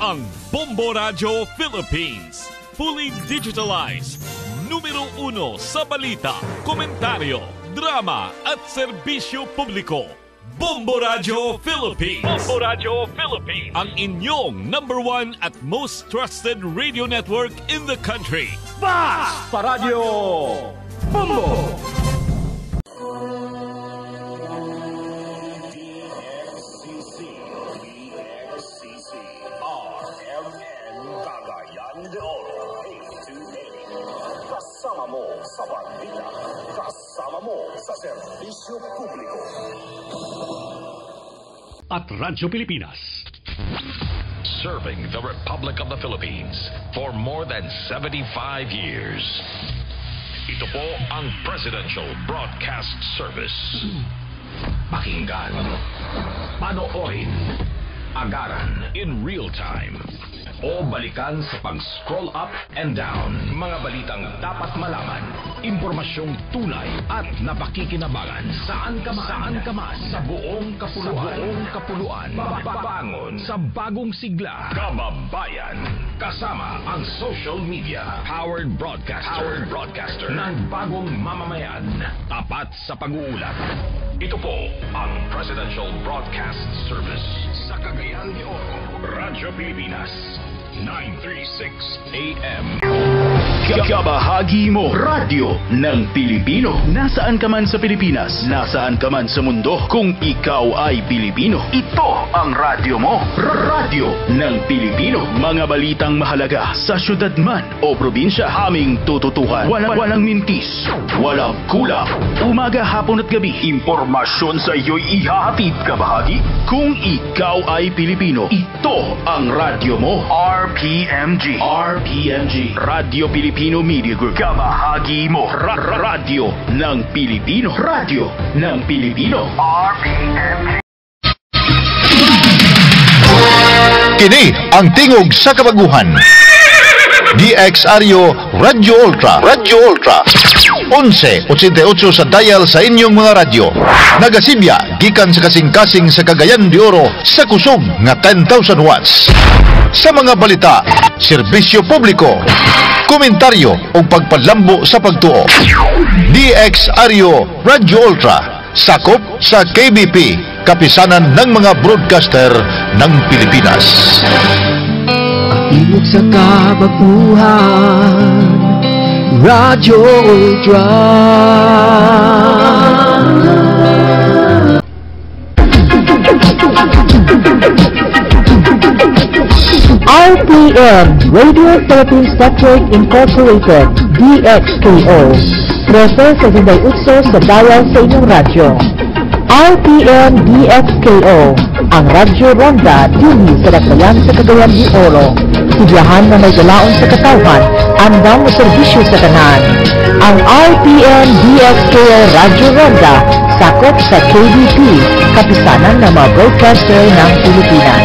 ang Bombo Radio Philippines. Fully digitalized. Numero 1 sa balita, komentaryo, drama at serbisyo publiko. Bombo Radio Philippines. Bombo Radio Philippines. Ang inyong #1 at most trusted radio network in the country. Basta Radio Bombo! Kasama mo sa balita, kasama mo sa serbisyo publiko. At Radyo Pilipinas. Serving the Republic of the Philippines for more than 75 years. Ito po ang Presidential Broadcast Service. Pakinggan, panoorin, agaran in real time, o balikan sa pag-scroll up and down. Mga balitang dapat malaman, impormasyong tunay at napakikinabangan saan ka man, sa buong kapuluan, babangon sa bagong sigla, kababayan, kasama ang social media, powered broadcaster ng bagong mamamayan, tapat sa pag-uulat. Ito po ang Presidential Broadcast Service sa Cagayan de Oro, Radyo Pilipinas, 936 AM. Kabahagi mo, radyo ng Pilipino. Nasaan ka man sa Pilipinas, nasaan ka man sa mundo, kung ikaw ay Pilipino, ito ang radyo mo. Radyo ng Pilipino. Mga balitang mahalaga sa syudad man o probinsya, aming tututukan. Walang mintis, walang kulang. Umaga, hapon at gabi, impormasyon sa iyo'y ihahatid kabahagi. Kung ikaw ay Pilipino, ito ang radyo mo. RPMG. Radio Filipino Media Group. Kabahagi mo. Radyo ng Pilipino. Radyo ng Pilipino. RPMG. Kini ang tingog sa kabaguhan. DXRyo Radio Ultra. 1188 sa dial sa inyong mga radyo. Nagasibya gikan sa kasing-kasing sa Cagayan de Oro sa kusog nga 10,000 watts. Sa mga balita, serbisyo publiko, komentaryo o pagpalambo sa pagtuo. DXRyo Radio Ultra, sakop sa KBP, kapisanan ng mga broadcaster ng Pilipinas. Tingog sa kabaguhan, Radio Ultra. RPM, Radio Philippines Network Incorporated, DXKO. 1378 sa dial sa inyong radyo. RPM DXKO, ang Radyo Ronda dili sa Dakbayan sa Cagayan de Oro. Tibiyahan na may galaon sa katawhan, andang na serbisyo sa tanan. Ang RPM DXKO Radyo Ronda, sakop sa KBP, kapisanan ng mga broadcaster ng Pilipinas.